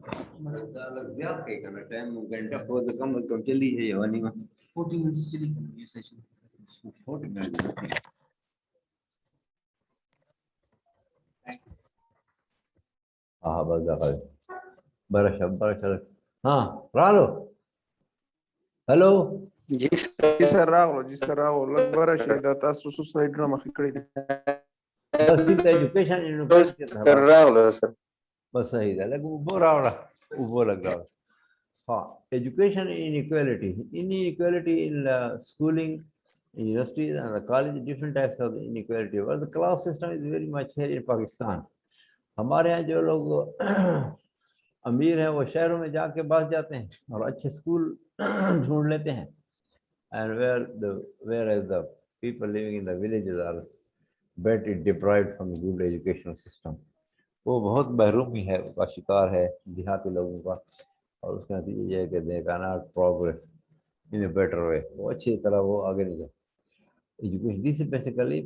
لگ زیادہ کے کرنا ٹائم گھنٹہ کو تو کم از کم چلی ہے یوانی میں 40 منٹس چلی یہ سیشن 40 منٹ ہاں بس برش ہاں رالو ہلو جی سر راغلو لږ بره شي دا تاسو سلایډونه مخکې کړي دي بس سیده ایجوکیشن انیکوالٹی سر راغلو سر بس صحیح ده لږ اوبه راوړه اوبه لږ راوړه ها education inequality in schooling universities and the college different types of inequality but the class system is very much here in Pakistan ہمارے ہاں جو لوگ امیر ہیں وہ شہروں میں جا کے بس جاتے ہیں اور اچھے اسکول ڈھونڈ لیتے ہیں and whereas the people living in the villages are badly deprived from the good educational system وہ بہت محرومی ہے کا شکار ہے دیہاتی لوگوں کا اور اس کا نتیجہ یہ ہے کہ they cannot progress in a better way وہ اچھی طرح وہ آگے نہیں جائے education this is basically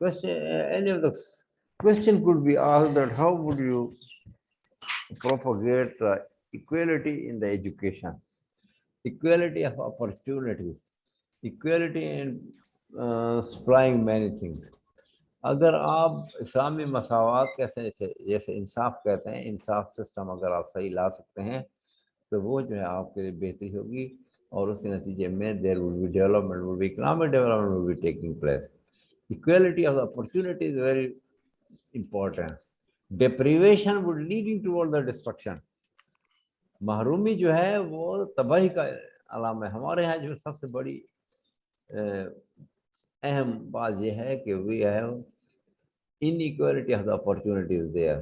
question any of the question could be asked that how would you propagate equality in the education equality of opportunity equality in supplying many things اگر آپ اسلامی مساوات کہتے ہیں جیسے انصاف کہتے ہیں انصاف سسٹم اگر آپ صحیح لا سکتے ہیں تو وہ جو ہے آپ کے لیے بہتری ہوگی اور اس کے نتیجے میں there will be development will be economic development will be taking place equality of opportunity is very important deprivation would leading toward the destruction محرومی جو ہے وہ تباہی کا علامہ ہے ہمارے یہاں جو سب سے بڑی اہم بات یہ ہے کہ we have inequality of the opportunities there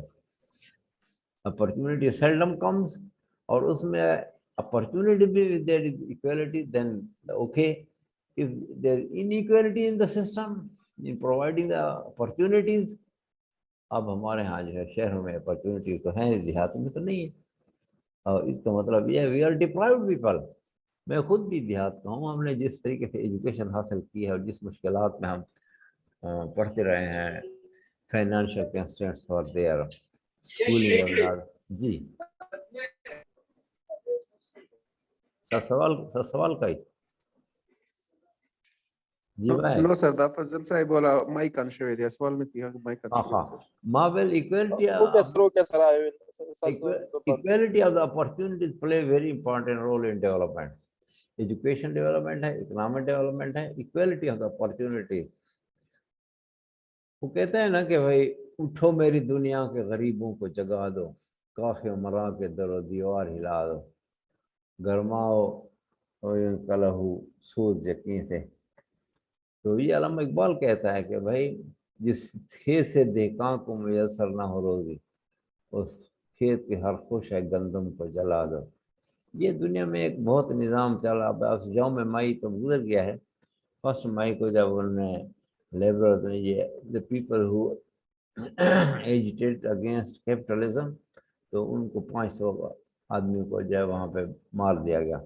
opportunity seldom comes اور اس میں opportunity بھی there is equality then okay if there is inequality in the system in providing the opportunities اب ہمارے ہاں جو ہے شہروں میں opportunities تو ہیں دیہاتوں میں تو نہیں ہے اور اس کا مطلب یہ ہے we are deprived people میں خود بھی دیہات کا ہوں ہم نے جس طریقے سے ایجوکیشن حاصل کی ہے اور جس مشکلات میں ہم پڑھتے رہے ہیں financial constraints for their schooling جی سوال کا ہی جی بھائی نو سر دا فضل صاحب والا مایک آن شوی دی سوال میں کیا مایک آن شوی سر Marvel equality equality of the opportunities play a very important role in development education development ہے economic development ہے equality of the opportunities وہ کہتے ہیں نا کہ بھائی اٹھو میری دنیا کے غریبوں کو جگا دو کافی مرا کے در و دیوار ہلا دو گرماؤ کلہو سوز یقین سے تو یہ علامہ اقبال کہتا ہے کہ بھائی جس کھیت سے دیکھاں کو میسر نہ ہو روزی اس کھیت کے ہر خوش ہے گندم کو جلا دو یہ دنیا میں ایک بہت نظام چلا اب یوم مئی تو گزر گیا ہے فرسٹ مئی کو جب انہوں نے لیبر نے یہ the people who agitated against capitalism تو ان کو 500 آدمیوں کو جو ہے وہاں پہ مار دیا گیا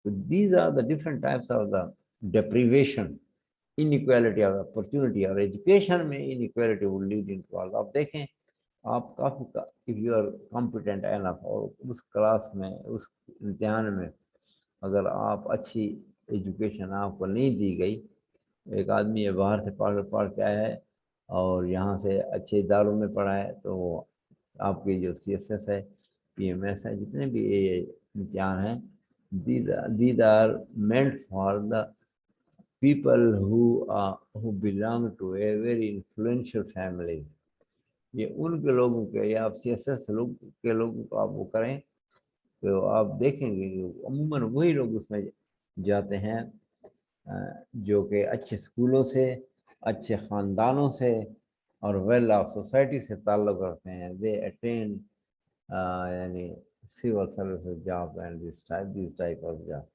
these are the different types of the deprivation inequality of opportunity اور ایجوکیشن میں inequality will lead into all آپ دیکھیں آپ کافی if you are competent enough اور اس کلاس میں اس امتحان میں اگر آپ اچھی ایجوکیشن آپ کو نہیں دی گئی ایک آدمی ہے باہر سے پڑھ کے آیا ہے اور یہاں سے اچھے اداروں میں پڑھا ہے تو آپ کی جو CSS ہے PMS ہے جتنے بھی امتحان ہیں these are meant for the people who belong to a very influential family یہ ان کے لوگوں کے یا آپ CSS لوگ کے لوگوں کو آپ وہ کریں تو آپ دیکھیں گے کہ عموماً وہی لوگ اس میں جاتے ہیں جو کہ اچھے اسکولوں سے اچھے خاندانوں سے اور ویل آف سوسائٹی سے تعلق رکھتے ہیں دے اٹین یعنی civil services job and this type of job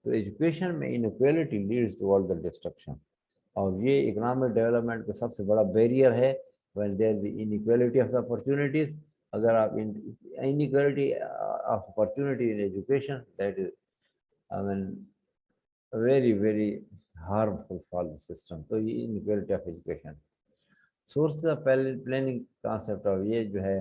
تو ایجوکیشن میں انیکویلٹی لیڈز ٹوورڈ دا ڈسٹرکشن اور یہ اکنامک ڈیولپمنٹ کا سب سے بڑا بیریئر ہے when there is the inequality of the opportunities اگر آپ inequality of opportunity in education that is very very harmful for the system تو یہ inequality of education sources of planning concept of یہ جو ہے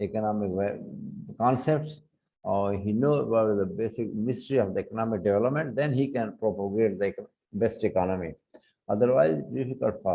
economic concepts, or he know about the basic mystery of the economic development, then he can propagate the best economy. Otherwise, difficult for.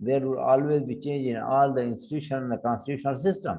there will always be change in all the institution and the constitutional system,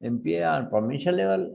MPA on provincial level,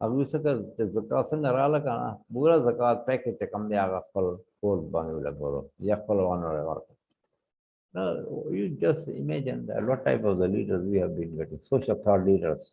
Aku saka zakat sanga rala kana pura zakat package kam dia aga fal kol bangula goro ya fal wanore work. No, you just imagine that what type of the leaders we have been getting, social thought leaders.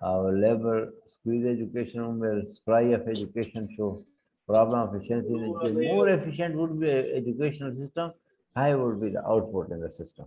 labor squeeze education will spry of education show problem efficiency in education. More efficient would be a educational system, high would be the output in the system.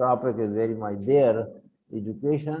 topic is very much there education।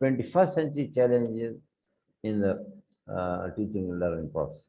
21st century challenges in the teaching and learning process।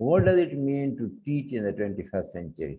what does it mean to teach in the 21st century?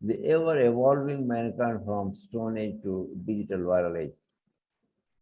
the ever evolving mankind from stone age to digital viral age,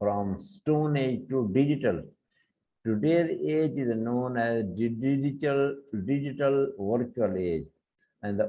from stone age to digital, today's age is known as digital virtual age and the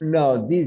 Now these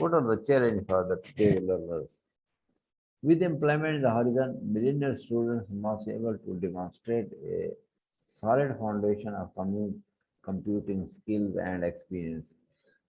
what are the challenge for the today's learners? With employment in the horizon, millennial students must be able to demonstrate a solid foundation of computing skills and experience.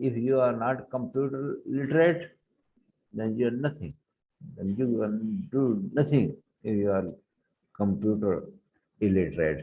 if you are not computer literate, then you are nothing. Then you will do nothing if you are computer illiterate.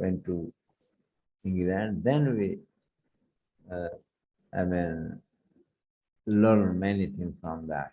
went to England, then we I mean learn many things from that.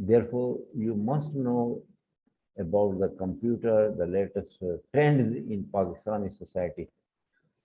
therefore you must know about the computer, the latest trends in Pakistani society।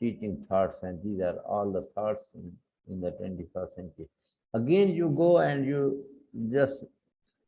teaching thoughts, and these are all the thoughts in the 21st century. Again you go and you just,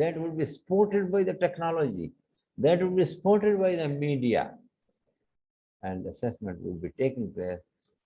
that will be supported by the technology, that will be supported by the media, and assessment will be taking place।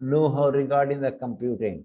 know how regarding the computing.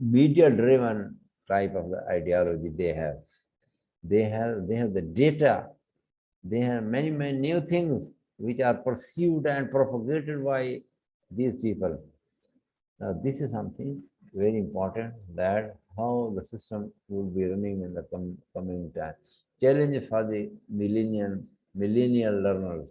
media driven type of the ideology they have. They have the data, they have many new things which are perceived and propagated by these people. Now this is something very important, that how the system will be running in the coming time. Challenge for the millennial learners.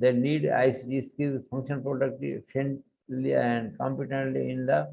they need ICT skills, function productive, efficiently and competently in the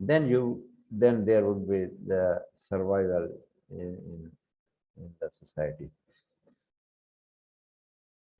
then there would be the survival in the society.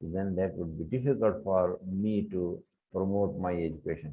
then that would be difficult for me to promote my education.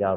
4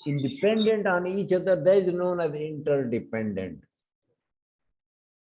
independent on each other, that is known as interdependent।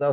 the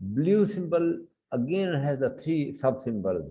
blue symbol again has the 3 sub symbols।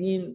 3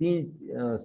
3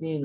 3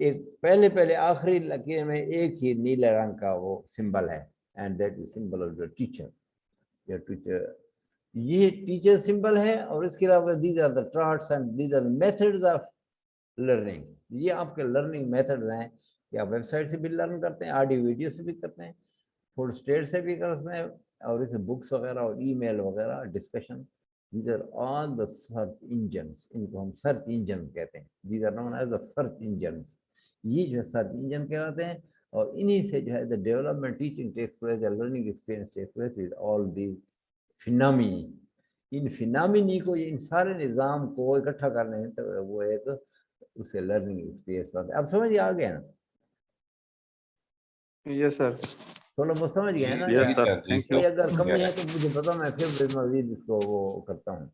ایک پہلے آخری لکیر میں ایک ہی نیلے رنگ کا وہ سمبل ہے and that is symbol of the teacher. یا ٹیچر یہ ٹیچر سمبل ہے اور اس کے علاوہ these are the tarts and these are methods of learning. یہ آپ کے لرننگ میتھڈز ہیں کہ آپ ویب سائٹ سے بھی لرن کرتے ہیں, آڈیو ویڈیو سے بھی کرتے ہیں, فوڈ اسٹیٹ سے بھی کرتے ہیں, اور اسے بکس وغیرہ اور ای میل وغیرہ discussion. These are all the search engines. ان کو ہم سرچ انجنس کہتے ہیں. These are known as the search engines. یہ جو ہے سرچ انجن کہلاتے ہیں, اور انہی سے جو ہے the development teaching takes place, the learning experience takes place with all these phenomena. ان فینامینی کو, ان سارے نظام کو اکٹھا کرنے ہیں تو وہ ایک اسے لرننگ ایکسپیرینس ہوتا ہے. اب سمجھ آ گیا نا, یس سر. تھوڑا بہت سمجھ گیا نا. Yes, sir. Thank you. کوئی اگر کمی ہے تو مجھے بتا, میں پھر مزید اس کو وہ کرتا ہوں.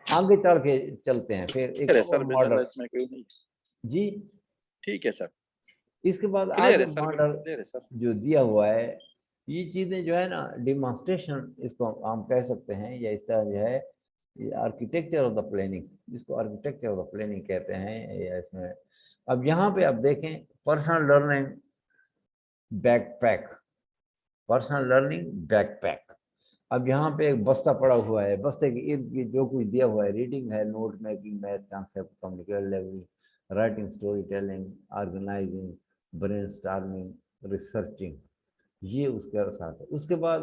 آگے چل کے چلتے ہیں پھر ایک اور ماڈل. جی ٹھیک ہے سر. اس کے بعد کلیئر آگے ہے سر, ماڈل کلیئر ہے سر. جو دیا ہوا ہے, یہ چیزیں جو ہے نا ڈیمانسٹریشن اس کو ہم کہہ سکتے ہیں, یا اس طرح جو ہے آرکیٹیکچر آف دا پلاننگ, جس کو آرکیٹیکچر آف دا پلاننگ کہتے ہیں. یا اس میں اب یہاں پہ آپ دیکھیں personal learning backpack, personal learning backpack. اب یہاں پہ ایک بستہ پڑا ہوا ہے, بستے کے ارد گرد جو کچھ دیا ہوا ہے, ریڈنگ ہے, note making, math concept, communication level, writing, story telling, organizing, brainstorming, researching, یہ اس کے ساتھ ہے. اس کے بعد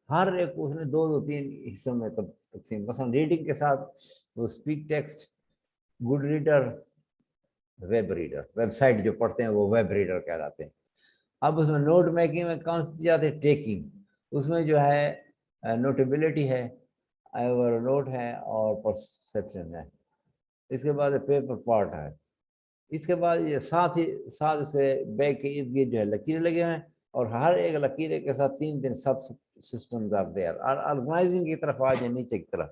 ہر ایک اس نے 2-3 حصوں میں تقسیم. مثلا ریڈنگ کے ساتھ وہ speak text, good reader, web reader, web site جو پڑھتے ہیں وہ ویب ریڈر کہلاتے ہیں. اب اس میں نوٹ میکنگ میں کون سی جاتے ہیں, ٹیکنگ, اس میں جو ہے نوٹیبلٹی ہے, ایور نوٹ ہے, اور پرسیپشن ہے. اس کے بعد پیپر پارٹ ہے. اس کے بعد یہ ساتھ سے بیک کے ارد گرد جو ہے لکیریں لگے ہیں, اور ہر ایک لکیرے کے ساتھ 3 سب سسٹمز آپ دے. اور آرگنائزنگ کی طرف آ جائیں, نیچے کی طرف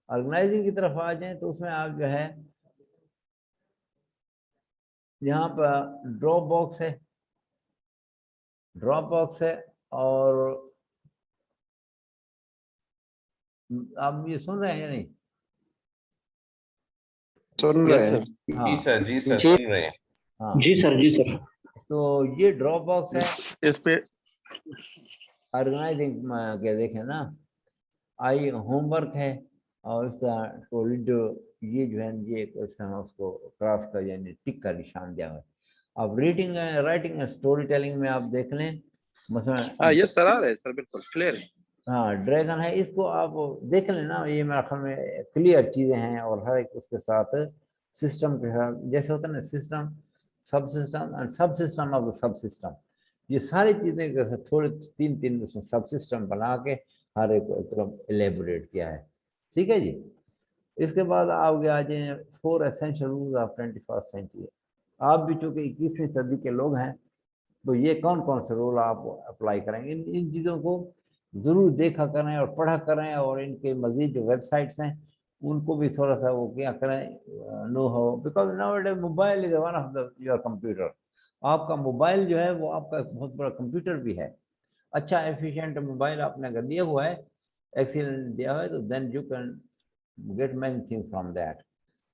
آرگنائزنگ کی طرف آ جائیں تو اس میں آپ جو ہے یہاں پر ڈراپ باکس ہے, ڈراپ باکس ہے, اور آپ یہ سن رہے ہیں یا نہیں؟ سن یس رہے سر. ہیں. ہاں جی سر سن رہے ہیں. ہاں, جی سر, جی سر. تو یہ ڈراپ باکس ہے. اس پہ آرگنائزنگ میں کیا دیکھیں نا, آئی ہوم ورک ہے, اور اس طرح یہ جو ہے یہ اس طرح اس کو کراس کا یعنی ٹک کا نشان دیا ہوا ہے. اب ریڈنگ ہے, رائٹنگ ہے, اسٹوری ٹیلنگ میں آپ دیکھ لیں مثلا. ہاں یس سر, آ رہے ہیں سر, بالکل کلیئر ہے. ہاں ڈریگن ہے, اس کو آپ دیکھ لیں نا, یہ میرا خیال میں کلیئر چیزیں ہیں, اور ہر ایک اس کے ساتھ سسٹم کے ساتھ جیسے ہوتا ہے نا, system, sub system and sub system of sub system, یہ ساری چیزیں تھوڑے 3 اس میں سب سسٹم بنا کے ہر ایک طرف ایلیبوریٹ کیا ہے. ٹھیک ہے جی. اس کے بعد آپ آ جائیں 4 essential rules of 21st century. آپ بھی چونکہ 21ویں صدی کے لوگ ہیں, تو یہ کون سے رول آپ اپلائی کریں گے, ان چیزوں کو ضرور دیکھا کریں اور پڑھا کریں, اور ان کے مزید جو ویب سائٹس ہیں ان کو بھی تھوڑا سا وہ کیا کریں, نو ہو, because now a day mobile is one of the your computer. آپ کا موبائل جو ہے وہ آپ کا ایک بہت بڑا کمپیوٹر بھی ہے. اچھا ایفیشینٹ موبائل آپ نے اگر دیا ہوا ہے, ایکسیلنٹ دیا ہوا ہے, تو then you can get many thing from that.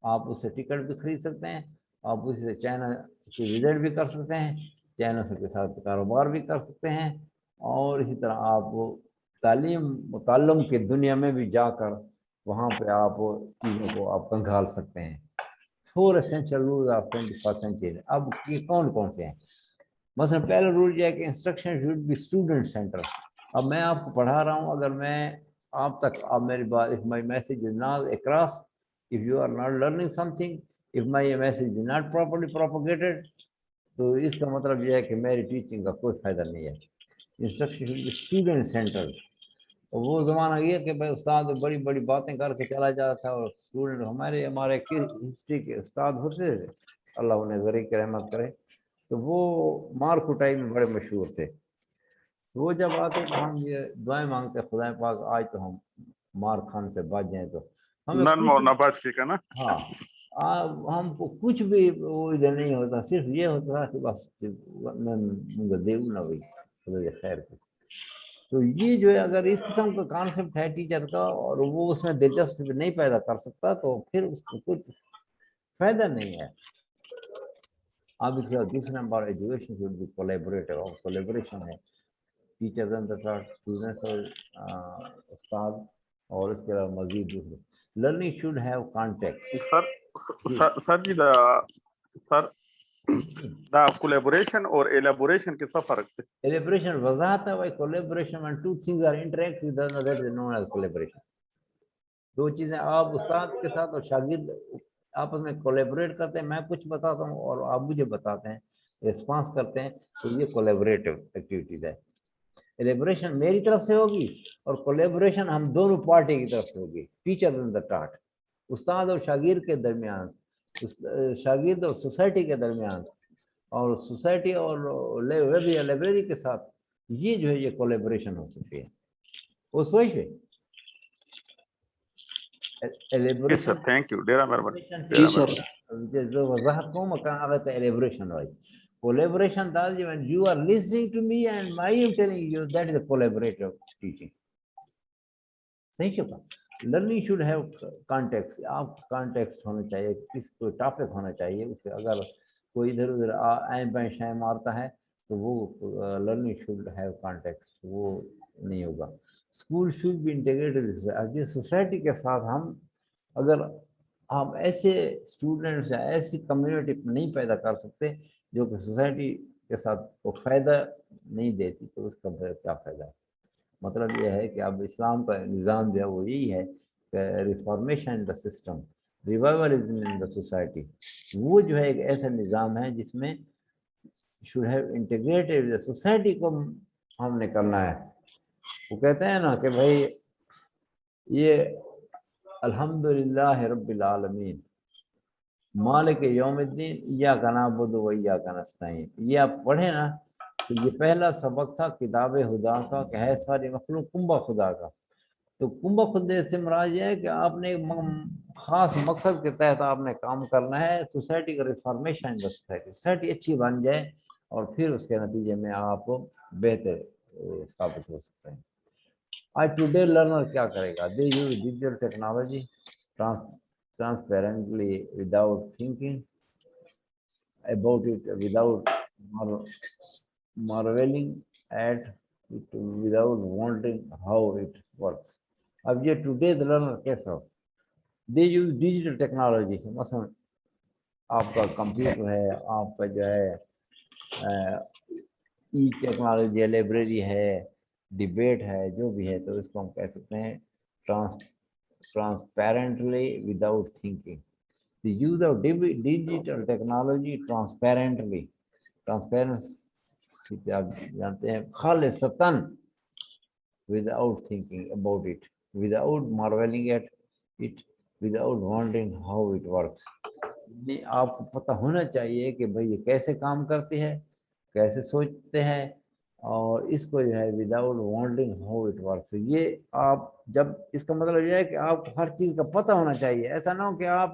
آپ اس سے ٹکٹ بھی خرید سکتے ہیں, آپ اس سے چائنا کی وزٹ بھی کر سکتے ہیں, چائنا کے ساتھ کاروبار بھی کر سکتے ہیں, اور اسی طرح آپ تعلیم کی دنیا میں بھی جا کر وہاں پہ آپ چیزوں کو آپ کنگھال سکتے ہیں. 4 essential rules of 21st century. اب یہ کون سے ہیں؟ مثلا پہلا رول یہ ہے کہ instruction should be student center. اب میں آپ کو پڑھا رہا ہوں, اگر میں آپ تک, اب میری بات, if my message is not across, if you are not learning something, if my message is not properly propagated, تو اس کا مطلب یہ ہے کہ میری ٹیچنگ کا کوئی فائدہ نہیں ہے. Instruction should be student center. وہ زمانہ یہ کہ بھائی استاد بڑی بڑی باتیں کر کے چلا جاتا تھا, اور اسٹوڈنٹ ہمارے ہسٹری کے استاد ہوتے تھے, اللہ انہیں ذریعہ کی رحمت کرے, تو وہ مار کٹائی میں بڑے مشہور تھے. وہ جب آتے تو ہم یہ دعائیں مانگتے, خدا پاک آج تو ہم مار خان سے بچ جائیں, تو ہمیں نن مورنا بچ کے کا نا. ہاں, ہم کو کچھ بھی وہ ادھر نہیں ہوتا, صرف یہ ہوتا تھا کہ بس دیو نہ ہوئی خدا خیر کو. تو یہ جو ہے اگر اس قسم کا کانسیپٹ ہے ٹیچر کا, اور وہ اس میں دلچسپی نہیں پیدا کر سکتا, تو پھر اس کو کچھ فائدہ نہیں ہے. اب اس کا دوسرا number education should be collaborative, اور کولیبریشن ہے ٹیچرز اینڈ اسٹوڈنٹس اور استاد، اور اس کے علاوہ مزید دوسرے. Learning should have context. Sir ji the collaboration اور ایلیبوریشن کے سب فرق ہے؟ Collaboration وضاحت ہے بھائی. collaboration when two things are interact with one another is known as collaboration. دو چیزیں آپ استاد کے ساتھ اور شاگرد آپس میں کولیبریٹ کرتے ہیں، میں کچھ بتاتا ہوں اور آپ مجھے بتاتے ہیں، ریسپانس کرتے ہیں، تو یہ کولیبریٹو ایکٹیویٹیز ہے. ایلیبریشن میری طرف سے ہوگی اور کولیبریشن ہم دونوں پارٹی کی طرف سے ہوگی. ٹیچر اینڈ دا ٹاٹ، استاد اور شاگرد کے درمیان، شاگرد اور سوسائٹی کے درمیان، اور سوسائٹی اور لائبریری کے ساتھ، یہ جو ہے یہ کولیبریشن ہو سکتی ہے. اس وجہ سے سر تھینک یو ڈیرا مہربانی. جی سر. جو وضاحت کو مکان آتا ہے elaboration why. Collaboration does when you are listening to me and I am telling you, that is a collaborative teaching. صحیح چکا. Learning should have context. آپ کانٹیکسٹ ہونا چاہیے، کس کوئی ٹاپک ہونا چاہیے. اس سے اگر کوئی ادھر ادھر آئیں بائیں شائیں مارتا ہے تو وہ لرننگ شوڈ ہیو کانٹیکسٹ، وہ نہیں ہوگا. School should be integrated. Society کے ساتھ ہم اگر ہم ایسے اسٹوڈنٹس یا ایسی کمیونٹی نہیں پیدا کر سکتے جو کہ سوسائٹی کے ساتھ کو فائدہ نہیں دیتی، تو اس کا کیا فائدہ ہے. مطلب یہ ہے کہ اب اسلام کا نظام جو ہے وہ یہی ہے کہ reformation in the system, revivalism in the society. وہ جو ہے ایک ایسا نظام ہے جس میں شوڈ ہیو انٹیگریٹڈ سوسائٹی کو ہم نے کرنا ہے. وہ کہتے ہیں نا کہ بھائی یہ الحمدللہ رب العالمین مالک یوم الدین ایاک نعبد و ایاک نستعین. یہ آپ پڑھیں نا تو یہ پہلا سبق تھا کتاب خدا کا کہ ہے ساری مخلوق کنبہ خدا کا. تو کنبہ خدا سے مراد یہ ہے کہ آپ نے خاص مقصد کے تحت آپ نے کام کرنا ہے. سوسائٹی کا ریفارمیشن سوسائٹی اچھی بن جائے اور پھر اس کے نتیجے میں آپ بہتر ثابت ہو سکتے ہیں. آج ٹوڈے لرنر کیا کرے گا؟ They use digital technology transparently without thinking about it, without marveling at it, without wondering how it works. اب یہ ٹوڈے لرنر کیسا ہو؟ دے یوز ڈیجیٹل ٹیکنالوجی. مثلا آپ کا کمپیوٹر ہے، آپ کا جو ہے ای ٹیکنالوجی ہے، لائبریری ہے، ڈبیٹ ہے، جو بھی ہے، تو اس کو ہم کہہ سکتے ہیں transparently without thinking. The use of digital technology transparently. Transparency آپ جانتے ہیں خالصتاً without thinking about it, without marveling at it, without wondering how it works. آپ کو پتہ ہونا چاہیے کہ بھئی یہ کیسے کام کرتی ہے، کیسے سوچتے ہیں، اور اس کو جو ہے وداؤٹ وانڈنگ ہاؤ اٹ ورکس. یہ آپ جب اس کا مطلب یہ ہے کہ آپ کو ہر چیز کا پتہ ہونا چاہیے. ایسا نہ ہو کہ آپ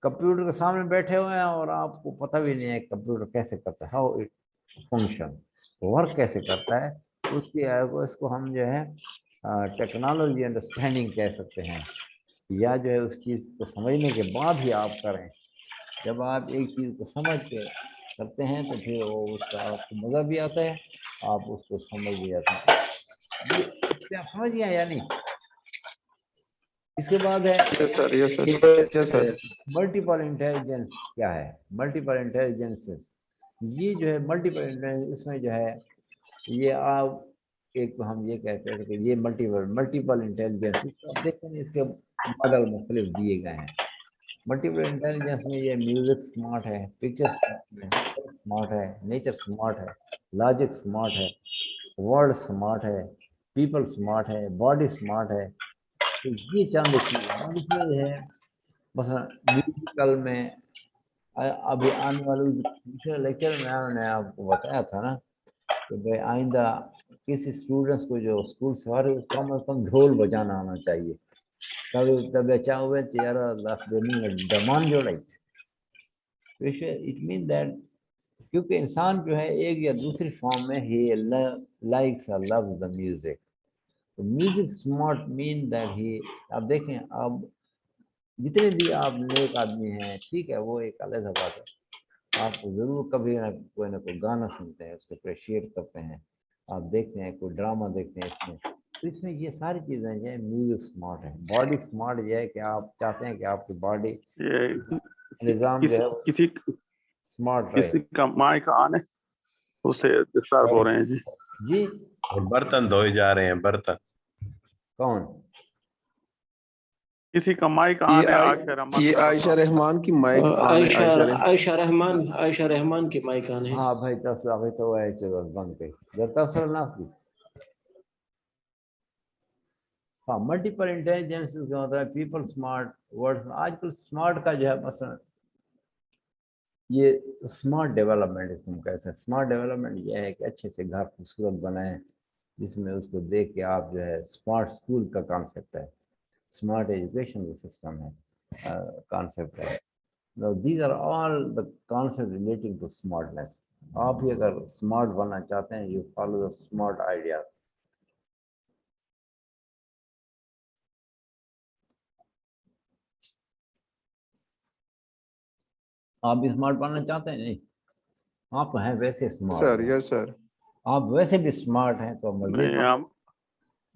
کمپیوٹر کے سامنے بیٹھے ہوئے ہیں اور آپ کو پتہ بھی نہیں ہے کمپیوٹر کیسے کرتا ہے، ہاؤ اٹ فنکشن، ورک کیسے کرتا ہے. اس کو ہم جو ہے ٹیکنالوجی انڈرسٹینڈنگ کہہ سکتے ہیں، یا جو ہے اس چیز کو سمجھنے کے بعد ہی آپ کریں. جب آپ ایک چیز کو سمجھ کے کرتے ہیں تو پھر وہ اس کا آپ کو مزہ بھی آتا ہے، آپ اس کو سمجھ بھی آتے ہیں. آپ سمجھ گئے یا نہیں؟ اس کے بعد ہے یس سر یس سر یس سر. Multiple intelligence. کیا ہے ملٹیپل انٹیلیجنس؟ یہ جو ہے ملٹیپل انٹیلیجنس، اس میں جو ہے یہ آپ ایک تو ہم یہ کہتے ہیں کہ یہ ملٹیپل انٹیلیجنس، آپ دیکھتے ہیں اس کے ماڈل مختلف دیے گئے ہیں. ملٹیپل انٹیلیجنس میں یہ میوزک سمارٹ ہے، پکچر سمارٹ ہے، نیچر سمارٹ ہے، لاجک سمارٹ ہے، ورڈ سمارٹ ہے، پیپل سمارٹ ہے، باڈی سمارٹ ہے. تو یہ چند چیزیں اب اس میں جو ہے مثلا میوزیکل میں ابھی آنے والے دوسرے لیکچر میں نے آپ کو بتایا تھا نا کہ بھائی آئندہ کسی اسٹوڈنٹس کو جو اسکول سے آ رہے کم از کم ڈھول بجانا آنا چاہیے. تب اچھا ہوئے چہرہ دمان جوڑائی. اٹ مین دیٹ کیونکہ انسان جو ہے ایک یا دوسری فارم میں ہی لائکس اور loves the music. Music smart man that he. آپ دیکھیں اب جتنے بھی آپ نیک آدمی ہیں، ٹھیک ہے وہ ایک علیحدہ بات ہے، آپ ضرور کبھی نہ کوئی گانا سنتے ہیں، اس کو اپریشیٹ کرتے ہیں، آپ دیکھتے ہیں کوئی ڈرامہ دیکھتے ہیں اس میں، تو اس میں یہ ساری چیزیں جو ہے میوزک اسمارٹ ہے، باڈی اسمارٹ یہ ہے کہ آپ چاہتے ہیں کہ آپ کی باڈی یہ نظام جو ہے کسی اسمارٹ رہے. کسی کا مائک آنے اسے ڈسٹرب ہو رہے ہیں جی. جی برتن دھوئے جا رہے ہیں برتن. کون؟ کسی کا مائک آنے عائشہ رحمان یہ کا عائشہ رحمان کی مائک آن ہے. عائشہ رحمان کے مائک آن ہے. ہاں بھائی تصل آگے تو ہے چلو بند پہ جب تصل نہ کی. ہاں ملٹیپل انٹیلیجنس کا ہوتا ہے پیپل اسمارٹ ورڈ. آج کل اسمارٹ کا جو ہے مثلا یہ اسمارٹ ڈیولپمنٹ اس کو کیسے اسمارٹ ڈیولپمنٹ یہ ہے کہ اچھے سے گھر خوبصورت بنائیں جس میں اس کو دیکھ کے آپ جو ہے اسمارٹ اسکول کا کانسیپٹ ہے، اسمارٹ ایجوکیشن کا سسٹم ہے، کانسیپٹ ہے. Now, these are all the concepts relating to smartness. آپ ہی اگر اسمارٹ بننا چاہتے ہیں you follow the smart ideas. آپ بھی اسمارٹ بننا چاہتے ہیں؟ نہیں، آپ ہیں ویسے سر. اسمارٹ، یس سر. آپ ویسے بھی اسمارٹ ہیں تو مزید نہیں، ہم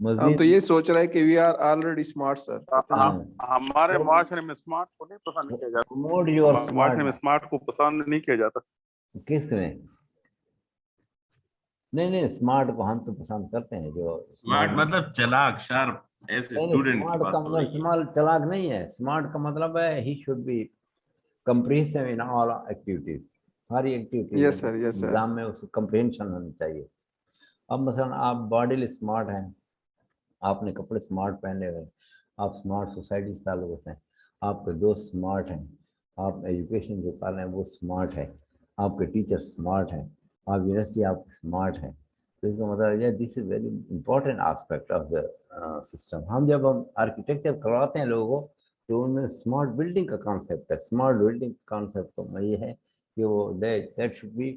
مزید تو یہ سوچ رہے ہیں کہ وی آر آلریڈی اسمارٹ سر. ہمارے معاشرے میں اسمارٹ کو نہیں پسند کیا جاتا. promote your ہمارے معاشرے میں smartness. اسمارٹ کو پسند نہیں کیا جاتا. کس میں؟ نہیں اسمارٹ کو ہم تو پسند کرتے ہیں جو اسمارٹ مطلب چلاک شارپ ایسے اسٹوڈنٹ کی اسمارٹ بات کا ہو مطلب رہی ہے. استعمال چلاک نہیں ہے. اسمارٹ کا مطلب ہے he should be comprehensive in all activities. ہر activity yes sir. Yes sir. نظام میں اس کو کمپریہنشن ہونی چاہیے. اب مثلا آپ باڈی اسمارٹ ہیں، آپ نے کپڑے اسمارٹ پہنے ہوئے، آپ اسمارٹ سوسائٹی سے تعلق ہیں، آپ کے دوست اسمارٹ ہیں، آپ ایجوکیشن جو کر رہے ہیں وہ اسمارٹ ہے، آپ کے ٹیچر اسمارٹ ہیں، آپ یونیورسٹی آپ اسمارٹ ہیں. تو اس کا مطلب یہ this is very important aspect of the system. ہم آرکیٹیکچر کرواتے ہیں لوگوں کو تو ان میں اسمارٹ بلڈنگ کا کانسیپٹ ہے. اسمارٹ بلڈنگ کانسیپٹ میں یہ ہے کہ وہ دیٹ شوڈ بی